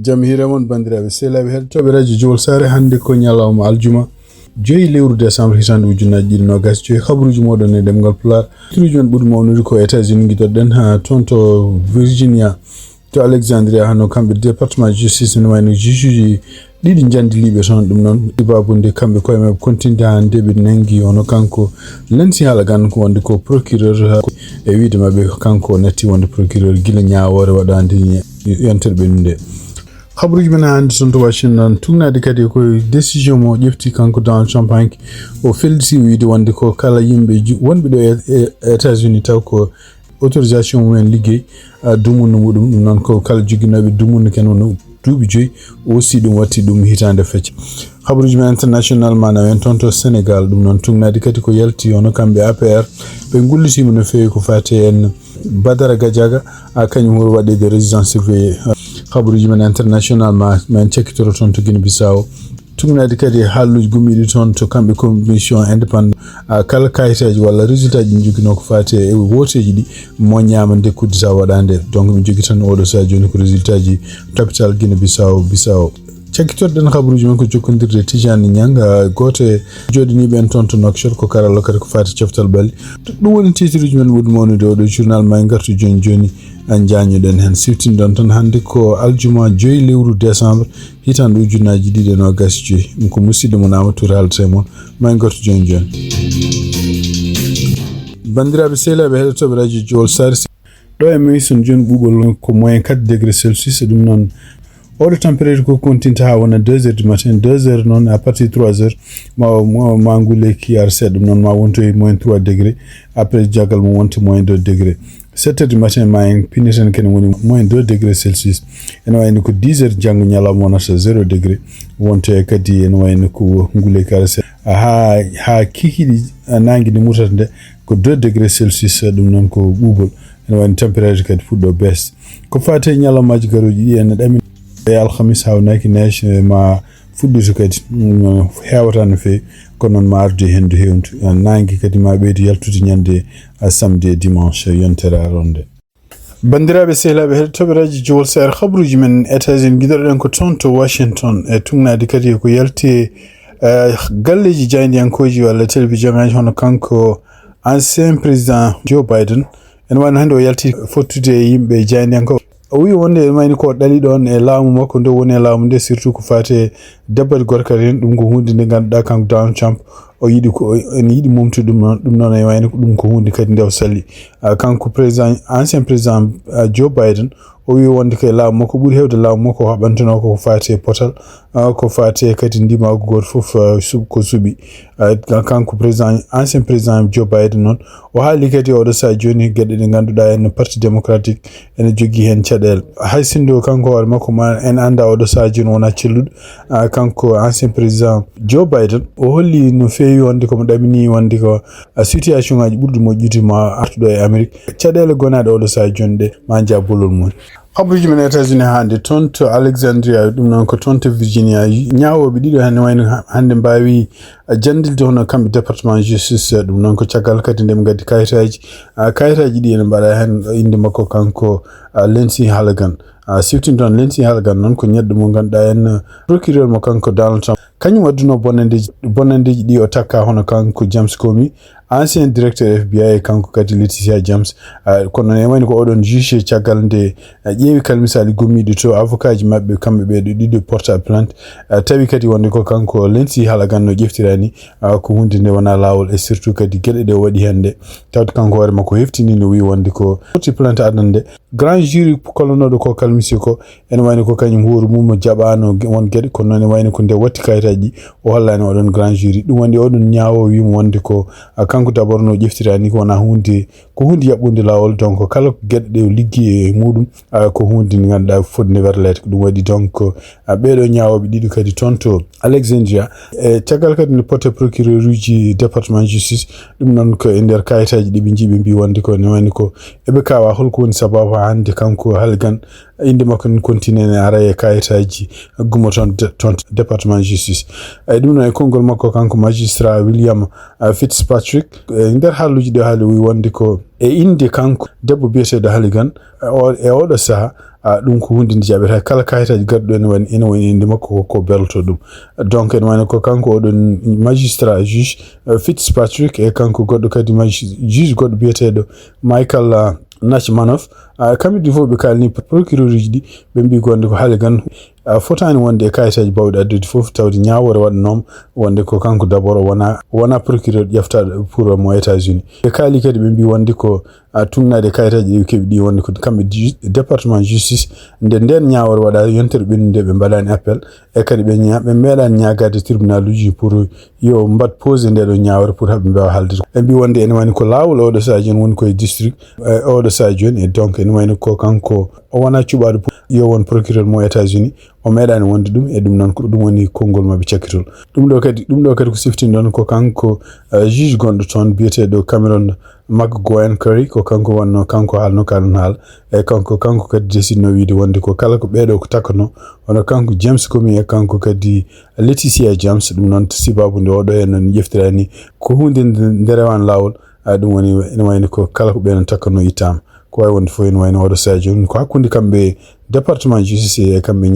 Jamhira mon bandiraɓe sehlaɓe heɗotoɓe radio Jowol Sare hande ko ñalawma aljuma 2 lewru décembre hitande ujunnaje ɗiɗi nogas joyi habruji moɗon e ɗemgal Pulaar. Habruji men ɓuuri mawnude ko États-Unis guidoɗen ha toon to Virginia to Alexandria hano kamɓe département justice ne wayno juge uji ɗiɗi jandiliɓe toon ɗum noon ɗibabude kamɓe koye mabɓe continde hande ɓe nangi ono kanko lanti haala gan ko wonde ko procureur e wiide mabɓe kanko natti wonde procureur gila ñawore waɗande yontere ɓennude. Habruji men hande toon to Washington tugnade kadi koye décision mo ƴefti kanko Donald Trump hanki o felditi wiide wonde ko kala yimɓe wonɓe ɗo e États-Unis taw ko autorisation mumen liggey dumunno muɗum ɗum noon ko kala joguinoɓe dumunno ken wono duuɓi joyi aussi ɗum watti ɗum hitande fecce. Habruji men international mana en toon to Sénégal ɗum noon tugnade kadi ko yalti ono kamɓe APR ɓe gullitima no fewi ko fate en Badara Gadiaga kañum woni waɗede résidence surveillée. Habruji men international ma men cekkitoro toon to Guinée Bissau tugnade kadi haalluji gummiɗi toon to kamɓe commission indépendant kala kayitaji walla résultat ji joguino ko fate e woteji ɗi moññama dekkude sa waɗande donc mi jogui tan oɗo sa joni ko résultat ji capital Guinée Bissau cekkitorɗen habruji men ko jokkodirde Tijani Niang goto e joɗiniɓe en toon to Nouakchott ko karalla kadi ko fati coftal ɓalli ɗum woni titruji men ɓuuri mawnude oɗo journal ma gartu joni jañoɗen hen siftindon tan hande ko aljuma 2 lewru décembre hitande ujunnaje ɗiɗi e nogas joyi ɗum ko musidɗo mon Amadou haldata mon ma gartu joni bandiraɓe sehlaɓe heɗotoɓe radio Jowol Sare ɗo e Mason joni ɓuuɓol ko moyen 4 degré Celsius ɗum noon oɗo température ko continta ha wona 2 heures du matin 2 heures noon à partir 3 heures ma nguleki ar seeɗa ɗum noon ma wonto e moins 3 degré après jaggal mo wonta moins 2 degré 7 heures du matin ma en pineten ken woni moins 2 degré Celsius ene wayno ko 10 heures janggo ñalawma wonata 0 degré wonto e kadi ene wayno ko nguleki ar seeɗa ha kikiɗi nangue ndi mutata nde ko 2 degré Celsius ɗum noon ko ɓuuɓol ene wayno température kadi fuɗɗo bes ko fate ñalawmaji garoji ɗi ene ɗamin e alhamis hawnaki neige ma fuɗɗito kadi hewata no fewi kono noon ma ardu hendu hewntu nangue kadi ma ɓeydu yaltude ñande samedi e dimanche yontere aronde. Bandiraɓe sehlaɓe heɗotoɓe radio Jowol Sare habruji men États-Unis guidoɗen ko toon to Washington e tugnade kadi ko yalti galleji jayndiyankoji walla télévision ngaji hono kanko ancien président Joe Biden en wayno hande o yalti fottude yimɓe jayndiyanko o wi wonde mayni ko ɗali ɗon e laamu makko nde woni e laamu nde surtout ko fate debbat gorkal hen ɗum ko hunde nde ganduɗa kanko Donald Trump o yiɗi ko en yiɗi mumtude ɗum noon e wayno ko ɗum ko hunde kadi nde o salli kanko président ancien président Joe Biden o wi wonde ko e laamu makko ɓuuri hewde laamu makko haɓantano ko fate potal ko fate kadi ndimago goto foof ko suuɓi kanko président ancien président Joe Biden noon o haali kadi oɗo sa joni gueɗe ɗe ganduɗa en parti démocratique ene jogui hen caɗele hay sindo kanko hoore makko ma en anda oɗo sa joni wona celluɗo kanko ancien président Joe Biden o holli no fewi wonde komo ɗamini wonde ko situation ngaji ɓurɗi moƴƴude ma artuɗo e Amérique caɗele gonaɗe oɗo sa joni ɗe ma jaa bollol mum. Habruji men États-Unis hande toon to Alexandria ɗum noon ko toon to Virginia ñawoɓe ɗiɗo hande wayno hande mbawi jandilde hono kamɓe département justice ɗum noon ko caggal kadi nde ɓe gaddi kayitaji ɗi ene mbaɗa hen inde makko kanko Lindsey Halligan siftinton Lindsey Halligan noon ko ñedɗo mo ganduɗa en procureur mo kanko Donald Trump kañum adduno bonnandeji ɗi o takka hono kanko James Comey ancien directeur FBI kanko kadi Letitia James kono ne wayno ko oɗon juge caggal nde ƴeewi kala misali gummiɗo to avocat ji mabɓe kamɓe ɓe ɗiɗo porta plainte tawi kadi wonde ko kanko Lindsey Halligan no ƴeftirani ko hunde nde wona lawol e surtout kadi gueɗe ɗe o waɗi hen nde tawde kanko hoore makko heftini no wi wonde ko porti plainte adan nde grand jury kolonoɗo ko kalmisi ko ene wayno ko kañum hoore mum jaɓano won gueɗe kono noon ne wayno ko nde watti kayitaji ɗi o hollani oɗon grand jury ɗum woni oɗon ñaawo wimo wonde ko kanko d'abord no ƴeftirani ko wona hunde ko hunde yaɓɓude lawol donc kala gueɗe ɗe liggi e muɗum ko hunde nde ganduɗa fodde werlete ko ɗum waɗi donc ɓeɗo ñawoɓe ɗiɗo kadi toon to Alexandria e caggal kadi ne pote procureur uji département justice ɗum noon ko e nder kayitaji ɗi ɓe jiiɓe mbi wonde ko ne wayno ko eɓe kawa holko woni sababu hande kanko Halligan inde makko ne continue ne ara e kayitaji gummo toon département justice ɗum noon e konngol makko kanko magistrat William Fitzpatrick nder haalluji ɗo haali wi wonde ko e inde kanko debbo biyeteɗo Halligan e oɗo saaha ɗum ko hunde nde jaɓata kala kayitaji garɗo ene woni inde makko ko belto ɗum donc ene wayno ko kanko oɗon magistrat juge Fitzpatrick e kanko goɗɗo kadi juge goɗɗo biyeteɗo Michael Nachmanoff kamɓe ɗi fof ɓe kalni procureur uji ɗi ɓe mbi gonde ko haali gan fotani wonde e kayitaji bawɗi addude fof tawde ñawore waɗanoma wonde ko kanko d' abord wona procureur ƴeftaɗo pour mo États-Unis ɓe kaali kadi ɓe mbi wonde ko tugnade kayitaji ɗi keɓi ɗi wonde ko kamɓe département justice nden ñawore waɗa yontere ɓennude ɓe mbaɗani appel e kadi ɓe meeɗani ñagade tribunal uji pour yo mbat pose ndeɗo ñawore pour haɓe mbawa haalde ɓe mbi wonde ene wayno ko lawol oɗo saji joni woni koye district oɗo saji joni e donc ene wayno ko kanko o wona cuɓaɗo yo won procureur mo États-Unis o meeɗani wonde ɗum e ɗum noon ko ɗum woni konngol mabɓe cakkitol ɗum ɗo kadi ko siftini ɗon ko kanko juge gonɗo toon biyeteɗo Cameron McGowan Curry ko kanko wonno kanko haalno kalon haala e kanko kadi décidno wiide wonde ko kala ko ɓeeɗo ko takano hono kanko James Comey e kanko kadi Leticia James ɗum noon sibabu nde oɗo en non ƴeftirani ko hunde nde rewan lawol ɗum woni ene wayno ko kala ko ɓeeɗon takano ittama ko wawi wonde fof ene wayno oɗo saji joni ko hakkude kamɓe département justice e kamɓe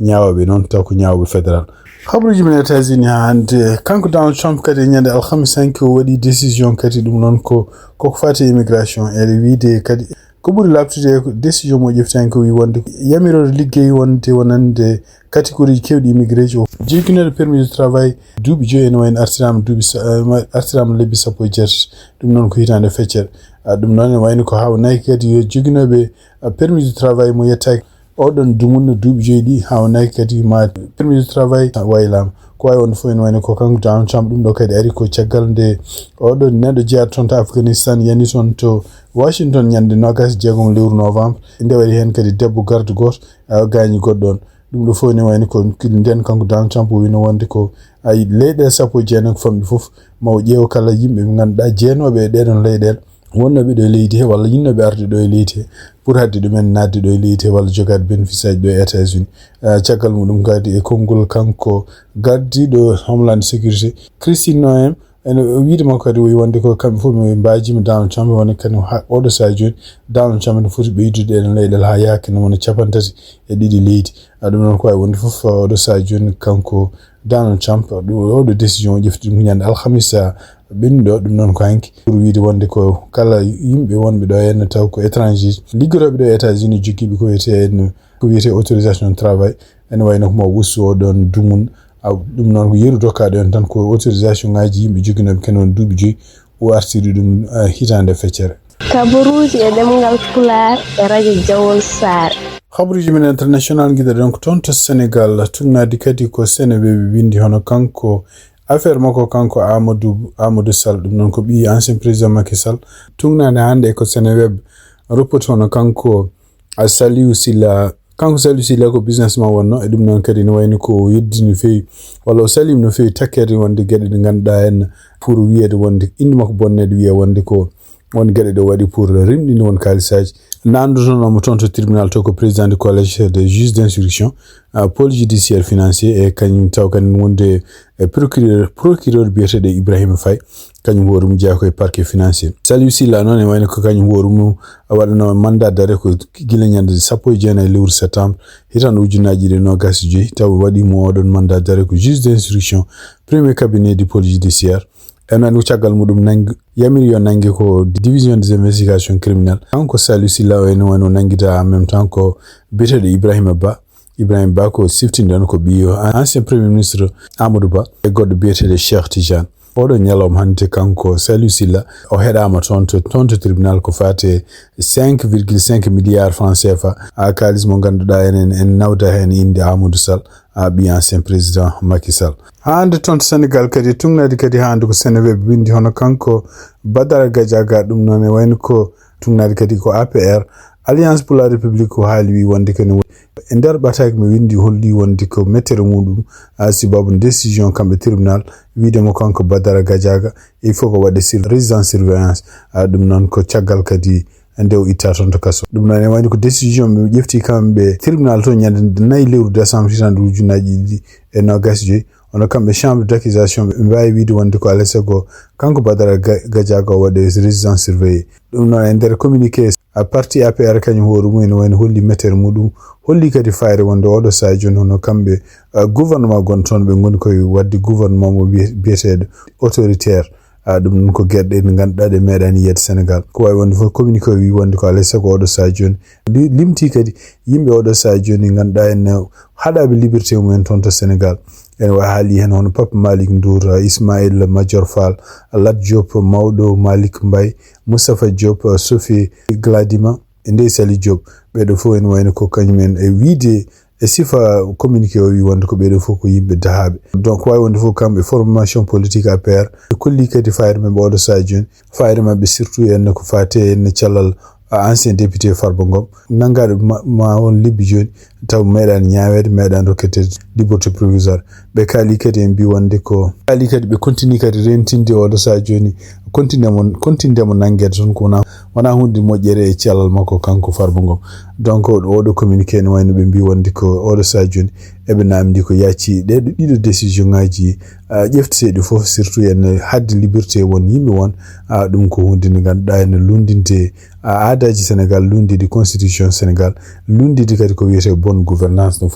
ñawoɓe noon taw ko ñawoɓe fédéral habruji men États-Unis hande kanko Donald Trump kadi ñande alhamis hanki o waɗi décision kadi ɗum noon koko fati immigration e wiide kadi ko ɓuri labtude décision mo ƴeftani ko wi wonde yamirode liggey wonande catégorie kewɗi immigré ji o jigguinoɗo permis de travail duuɓi joyi ene wayno artirama lebbi sappo e jeetati ɗum noon ko hitande feccere ɗum noon ene wayno ko hawnayi kadi yo joguinoɓe permis de travail mo yettaki oɗon dumunno duuɓi joyi ɗi hawnayi kadi ma permis de travail waylama ko wawi wonde fof ene wayno ko kanko Donald Trump ɗum ɗo kadi ari ko caggal nde oɗon neɗɗo jeeyata toon to Afghanistan yani toon to Washington ñande 26 lewru novembre nde waɗi hen kadi debbo garde goto gañi goɗɗo on ɗum ɗo fof ene wayno ko nden kanko Donald Trump wino wonde ko leyɗele 19 famɗi fof maw ƴeewa kala yimɓe ɓe ganduɗa jeenoɓe e ɗeɗon leyɗele wonnoɓe ɗo e leydi he walla yinnoɓe arde ɗo e leydi he pour hadde ɗumen nadde ɗo e leydi he walla jogade bénéfice aji ɗo e États-Unis caggal muɗum kadi e konngol kanko gardiɗo Homeland Security Christine Noem ene wiidema kadi wi wonde ko kamɓe fof ɓe mbajima Donald Trump woni kadi oɗo saha joni Donald Trump ene foti ɓeydude ɗen leyɗele ha yaake no wona 32 leydi ɗum noon ko wawi wonde fof oɗo saha joni kanko Donald Trump oɗo décision o ƴefti ɗum ñande alhamisa ɓennuɗo ɗum noon ko hanki pour wiide wonde ko kala yimɓe wonɓe ɗo henna taw ko étranger liggotoɓe ɗo e États-Unis joggiɓe ko wiyete autorisation de travail ene wayno ko mo wustu oɗon dumun ɗum noon ko yeru dokkaɗo en tan ko autorisation ngaji yimɓe joguinoɓe ken won duuɓi joyi o artiri ɗum hitande feccere kabaruji e ɗemgal Pulaar e radio Jawol Sare habruji men international guiɗa ɗon ko toon to Sénégal tugnadi kadi ko Sénégal ɓe windi hono kanko affaire makko kanko Amadou Sall ɗum noon ko ɓi ancien président Macky Sall tugnade hande ko Sénéweb roppoti hono kanko Saliou Sylla ko businessman wonno e ɗum noon kadi ne wayni ko yeddi no fewi walla o salima no fewi takkede wonde gueɗe ɗe ganduɗa en pour wiyede wonde inde makko bonnede wiya wonde ko won gueɗe ɗe waɗi pour rimɗinde won kalisaji nandotonomo toon to tribunal to ko président du collège des juges d'instruction pôle judiciaire financier e kañum taw kañum wonde procureur biyeteɗo Ibrahima Faye kañum horum jeeya koye parquet financier Saliou Sylla noon e wayno ko kañum horum waɗano mandat d'arrêt ko gila ñande 19 lewru septembre hitande ujunnaji ɗe 25 taw waɗimo oɗon mandat d'arrêt ko juge d'instruction premier cabinet du pôle judiciaire enen ko caggal muɗum yamiri yo nangue ko division des investigations criminelles kanko Saliou Sylla o ene wayno nanguida en même temps ko biyeteɗo Ibrahima Ba ko siftinɗon ko ɓiyo ancien premier ministre Amadou Ba e goɗɗo biyeteɗo Cheikh Tidiane oɗo ñalawma hande kanko Saliou Sylla o heɗama toon to tribunal ko fate 5,5 milliards francs CFA kalis mo ganduɗa en nawda hen inde Amadou Sall ɓi ancien président Macky Sall hande toon to Sénégal kadi tugnadi kadi hande ko Sénégal ɓe windi hono kanko Badara Gadiaga ɗum noon e wayno ko tugnadi kadi ko APR Alliance pour la République ko haali wi wonde kene e nder ɓataki mi windi holli wonde ko mettere muɗum sibabu décision kamɓe tribunal wiidemo kanko Badara Gadiaga il faut ko waɗe résidence surveillance ɗum noon ko caggal kadi nde o itta toon to kaso ɗum noon e wayno ko décision ɓe ƴefti kamɓe tribunal to ñande 4 lewru décembre hitande ujunnaji 20 joyi ono kambe chambre d'accusation mbawi wiide wonde ko alesego kanko Badara Gadiaga wade résidence surveillée dum non e nder communiqué a parti APR kanyum horu mumen woni holli metere mudum holli kadi fayre wonde odo sa joni hono kambe gouvernement gon ton be ngoni koy waddi gouvernement mo biyetedo autoritaire dum non ko gedde en ganduda de medani yed Sénégal ko way wonde fo communiqué wi wonde ko alesego odo sa joni limti kadi yimbe odo sa joni ganduda en hadabe liberté mumen ton to Sénégal en wa haali hen hono Papa Malick Ndour Ismaïl Madior Fall Lat Diop Mawdo Malick Mbaye Moustapha Diop Sophie Gladima Ndeye Sali Diop bedo fo en wayno ko kanyumen e wiide e sifa communiqué o wi wonde ko bedo fo ko yimbe dahabe donc way wonde fo kambe formation politique APR kolli kadi fayre men bodo sajun fayre mabbe surtout en ko fate en chalal ancien député Farba Ngom nangade ma on libbi joni taw medan nyaawede medan rokkete liberté provisoire be kali kadi en bi wonde ko kali kadi be continue kadi rentinde odo sa joni continue mo nangede ton ko wana hunde mojjere e cellal makko kanko Farba Ngom donc odo communiqué no wayno be bi wonde ko odo sa joni ebe namdi ko yacci de dido décision ngaji jeftede fof surtout en hadde liberté won yimbe won dum ko hunde ni ganduda en lundinte aadaji Sénégal lundidi constitution Sénégal lundidi kadi ko wiyete bonne gouvernance no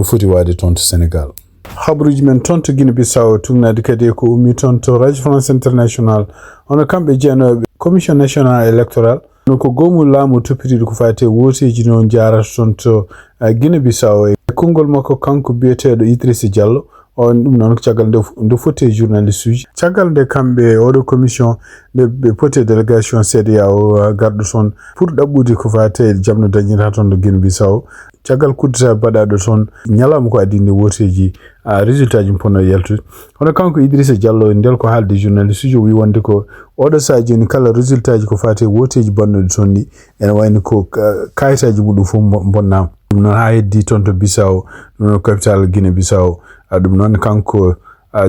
foti wade ton to Sénégal habruji men ton to Guinée Bissau tungnade kadi ko ummi ton to Radio France International ono kambe jenobe Commission National Electoral no ko gomul laamu toppitiɗo ko fate woteji non jarata ton to Guinée Bissau e kongol makko kanko biyeteɗo Idrissa Diallo on dum non caggal nde foti journaliste uji caggal nde kambe odo commission de be pote délégation CEDEAO gardo son pour dabbude ko fate jamno dañira ton do Guinée Bissau caggal kuddata badado ton nyalama ko adinde woteji résultat ji ponno yaltude hono kanko Idrissa Diallo ndel ko haalde journaliste uji wi wonde ko odo sa joni kala résultat ji ko fate woteji banno ton ni en wayno ko kayitaji mudum fu bonnama dum non ha heddi ton to Bissau no capital Guinée Bissau dum non kanko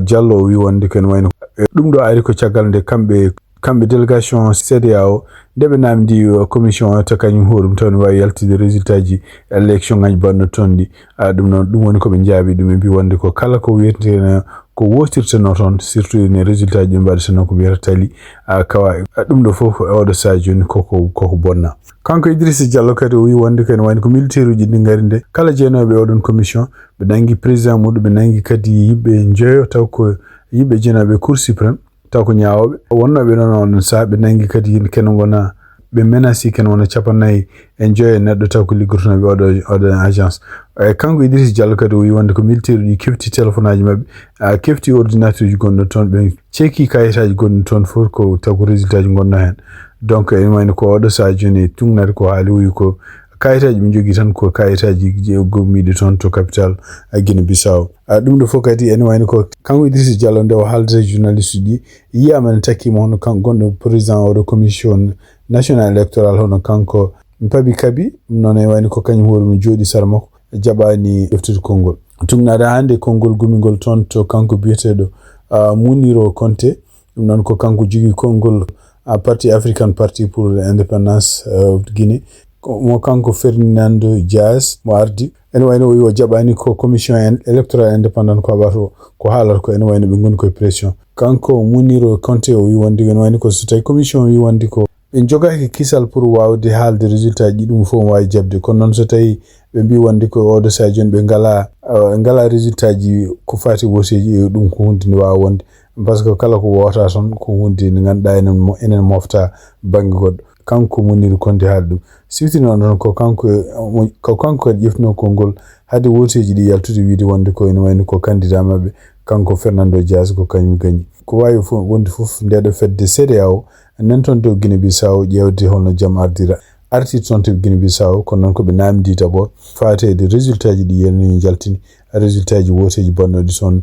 Diallo wi wonde ken wayno dum do ari ko caggal nde kambe délégation CEDEAO debe namdi commission to kanyum horum ton way yaltide résultat ji élection ngaji banno tondi dum non dum woni ko be jaabi dum bi wonde ko kala ko wiyete ko wotirte no ton surtout ne résultat ji mbaade no ko biata tali kawa dum do fof odo sa joni ko bonna kanko Idrissa Diallo kadi wi wonde ken wayno ko militaire uji di ngarinde kala jenobe odon commission be nangi président mudu be nangi kadi yibbe njeyo taw ko yibbe jenobe cour suprême taw ko nyaawobe wonnobe non sa be nangi kadi ken wona be menasi ken wona capanayi enjoy neddo taw ko liggortono be odo agence kanko Idrissa Diallo kadi wi wonde ko militaire uji kefti téléphone aji mabbe kefti ordinateur ji gonno ton be cheki kayitaji gonno ton for ko taw ko résultat ji gonno hen donc en wayno ko odo sa joni tungnade ko haali wi ko kayitaji mi jogi tan ko kayitaji gommide ton to capital Guinée Bissau dum do fokati en wayno ko kanko Idrissa Diallo nde o haalde journaliste ji yiyama takki mo hono kanko gondo président odo commission national electoral hono kanko Mpabi Kabi non e wayno ko kanyum hoore mi jodi sar makko jabani deftude kongol tungnade hande kongol gumigol ton to kanko biyetedo Muniro Conte dum non ko kanko jogi kongol Parti African Party pour l'Independence of Guinée mo kanko Ferdinando Diaz mo ardi en wayno o jabani ko commission electoral independent ko abato ko haalar ko en wayno be ngon ko pression kanko Muniro Conte o wi wonde en wayno ko so tay commission wi wonde ko be jogaki kisal pour wawde haalde résultat ji dum fo wawi jabde kon non so tay be bi wonde ko odo sa jon be ngala résultat ji ko fati woseji dum ko hundi wa wonde parce que kala ko wota son ko hundi ni ganda enen mofta bangi goddo kanko Munir Konde haaldum sifti non ko kanko jefno kongol hade woteji di yaltude wiide wonde ko ene wayno ko candidat mabbe kanko Fernando Diaz ko kanyum gagni ko wawi wonde fof ndedo fedde CEDEAO nan ton do Guinée Bissau jewde hono jam ardira arti ton to Guinée Bissau ko non ko be namdi d'abord faatede résultat ji di yenni jaltini résultat ji woteji bonnodi son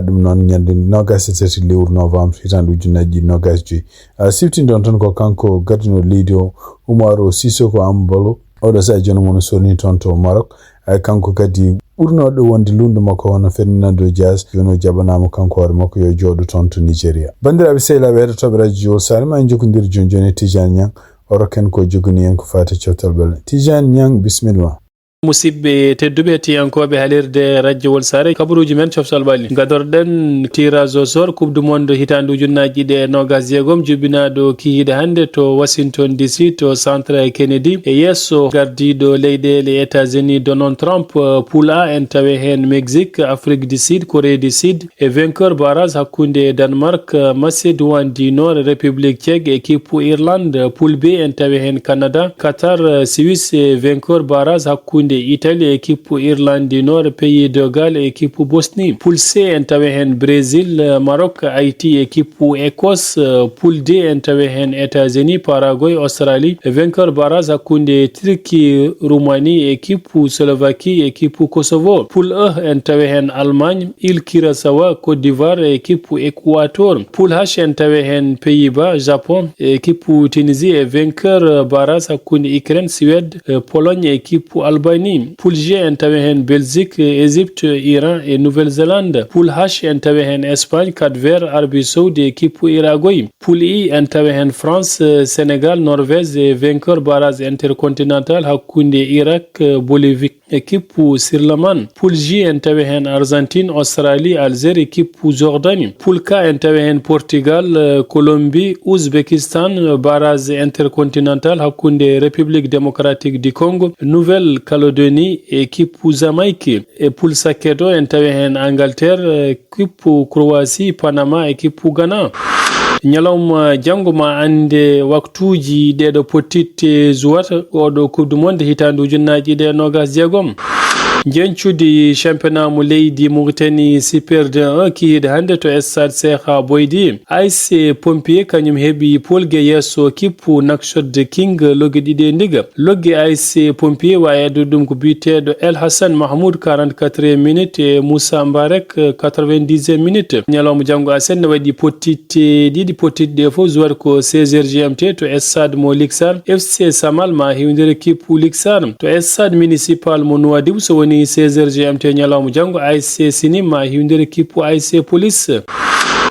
dum non nyande nogas tati lewru novembre hitandu junnaji nogas ji sifti don ton ko kanko gardino lidio Umaro Sissoko Ambalo odo sa jono mon soni ton to Maroc kanko kadi burno do wonde lundu makko hono Ferdinando Diaz jono jabanamo kanko war makko yo jodo ton to Nigeria bandirabe seyla be to radio salma jokondir jonjone Tidiane Niang oroken ko jogoni en ko fata ciotal bel Tidiane Niang bismillah musidɓe tedduɓe tiyankoɓe halirde radio Wolsare kabaruji men coftal ɓalli gadorɗen tirage au sort coupe du monde hitandu ujunnaji ɗe nogas jeegom jubbinaɗo kihiɗe hannde to Washington DC to centre Kennedy e yesso gardiɗo leyɗele États-Unis Donald Trump Pulaar en tawe hen Mexique Afrique du Sud Corée du Sud e vainqueur barrage hakkude Danemark Macédoine du Nord République tchèque équipe Irlande poule B en tawe hen Canada Qatar Suisse e vainqueur barrage hakkude Italie équipe Irlande du Nord pays de Galles équipe Bosnie poule C en tawe hen Brésil Maroc Haïti équipe Écosse poule D en tawe hen États-Unis Paraguay Australie vainqueur barrage hakkude Turquie Roumanie équipe Slovaquie équipe Kosovo poule E en tawe hen Allemagne île Curaçao Côte d'Ivoire équipe Équateur poule H en tawe hen Pays-Bas Japon équipe Tunisie et vainqueur barrage hakkude Ukraine Suède Pologne équipe Albanie poule G en tawe hen Belgique Égypte Iran et Nouvelle-Zélande poule H en tawe hen Espagne Cap-Vert Arabie Saoudite équipe Uruguay poule I en tawe hen France Sénégal Norvège et vainqueur barrage intercontinental hakkude Irak Bolivie équipe Sirlaman poule J en tawe hen Argentine Australie Algérie équipe Jordanie poule K en tawe hen Portugal Colombie Ouzbékistan barrage intercontinental hakkude République démocratique du Congo Nouvelle-Calédonie équipe Jamaïque et poule Sakedo en tawe hen Angleterre équipe Croatie Panama équipe Ghana ñalawma janngo ma ande waktuji ɗeɗo pottitte zuwata oɗo coupe du monde hitandu ujunnaji ɗe nogas jeegom jencude championnat mo leydi Mauritanie Super D1 kihiɗe hannde to stade Cheikh Boydi ASC Pompier kañum heeɓi polgue yesso kippu Nouakchott King logge ɗiɗi ndiga logge ASC Pompier wawi addude ɗum ko biteɗo El Hassan Mahmoud 44 minutes e Moussa Mbarek 90 minutes ñalawma janngo asen ne waɗi pottitte ɗiɗi pottitte ɗe fof zuwat ko 16h GMT to stade mo Lixar FC Samal ma hewndere kippu Lixar to stade municipal mo Nouadhibou so woni 16h GMT ñalawma janngo ASC Sini ma hewndere kippu ASC Police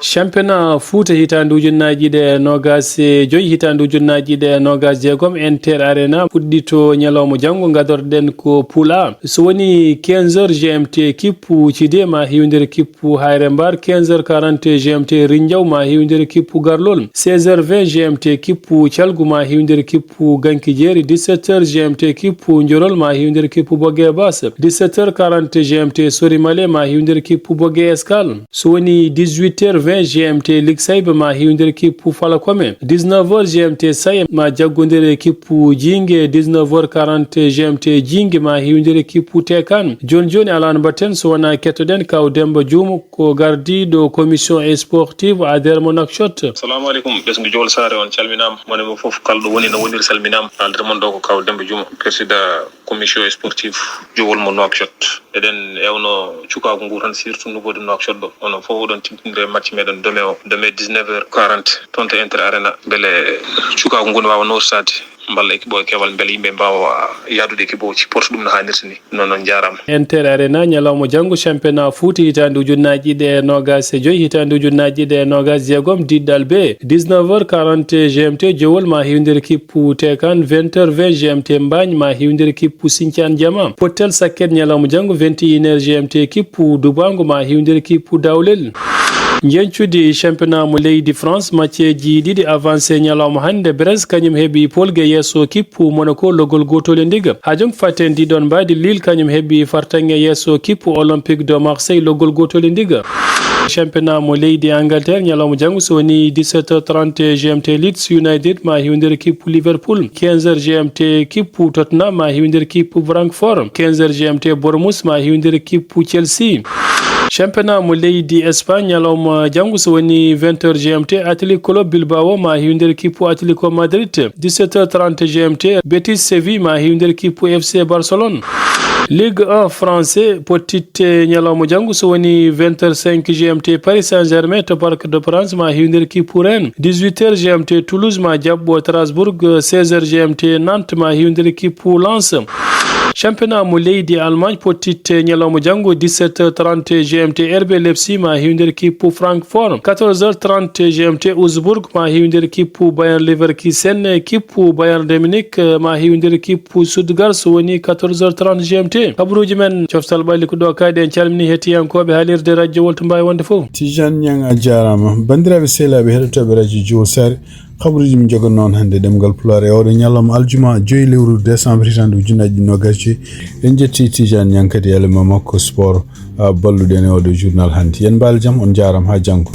championnat Fouta hitandu ujunnaji ɗe nogas joyi hitandu ujunnaji ɗe nogas jeegom Inter Arena fuɗɗi to ñalawma janngo gadorɗen ko Pulaar so woni 15h GMT kippu Cidé ma hewndere kippu Hayre Mbar 15h40 GMT Rindiaw ma hewndere kippu Garlol 16h20 GMT kippu Thialgu ma hewndere kippu Ganki Jeeri 17h GMT kippu Njorol ma hewndere kippu Bogue Bass 17h40 GMT Sorimale ma hewndere kippu Bogue Escale so woni 18h20 GMT Liksaybe ma hewndere kippu Falakome 19h GMT Saye ma jaggodere kippu Jingue 19h40 GMT Jingue ma hewndere kippu Tekan joni alano batten so wona kettoɗen kaw Demba Diouma ko gardiɗo commission sportive adhère mo Nouakchott. Assalamu aleykum ɓesgu Jowol Sare on calminama monemo foof kalɗo woni no woniri salminama aldere mon ɗo ko kaw Demba Diouma président commission sportive Jowol mo Nouakchott eɗen ewno cukago ngu tan surtout niveau de Nouakchott ɗo onon foof oɗon timtinde match meɗen deme 19h40 toon to Inter Arena beele cukago ngu ne wawa norsade mballa équipe o kewal beele yimɓe mbawa yadude équipe o porto ɗum no hannirta ni noon jarama Inter Arena ñalawma janngo championnat Fouta hitande ujunnaji ɗe nogas e joyi hitande ujunnaji ɗe nogas jeegom diddal B 19h40 GMT Jowol ma hewndere kippu Tekan 20h20 GMT Mbagne ma hewndere kippu Sinthiane Diama Pottel Sakket ñalawma janngo 21h GMT kippu Dubango ma hewndere kippu Dawlel jencude championnat mo leydi France matcheji ɗiɗi avancé ñalawma hannde Brest kañum heeɓi polgue yesso kippu Monaco logol gotol e ndiga ha joni faten ndiɗon mbadi Lille kañum heeɓi fartange yesso kippu Olympique de Marseille logol gotol e ndiga championnat mo leydi Angleterre ñalawma janngo so woni 17h30 GMT Leeds United ma hewndere kippu Liverpool 15h GMT kippu Tottenham ma hewndere kippu Francfort 15h GMT Bournemouth ma hewndere kippu Chelsea championnat mo leydi Espagne ñalawma janngo so woni 20h GMT Athletic Club Bilbao ma hewndere kippu Atlético Madrid 17h30 GMT Betis Séville ma hewndere kippu FC Barcelone Ligue 1 français pottitte ñalawma janngo so woni 20h05 GMT Paris Saint-Germain to Parc de France ma hewndere kippu Rennes 18h GMT Toulouse ma jaɓɓo Strasbourg 16h GMT Nantes ma hewndere kippu Lens championnat mo leydi Allemagne pottitte ñalawma jango 17h30 GMT RB Leipzig ma hiwnder kippu Francfort 14h30 GMT Augsburg ma hiwnder kippu Bayern Leverkusen kippu Bayern de Munich ma hiwnder kippu Stuttgart so woni 14h30 GMT kabaruji men coftal ɓalli ko ɗo kaade en calmini hettiyankoɓe haalirde radio wolto mbawi wonde fof Tijan Ñang a jarama bandiraɓe sehlaɓe heɗotoɓe radio Jowol Sare kabaruji min jogon noon hande ɗemgal Pulaar e oɗo ñalawma aljuma 2 lewru décembre hitande ujunnaje nogasji en jetti Tijan Ñang kadi elema makko sport balluɗen e oɗo journal hande yen mbal jaam on jaram ha janggo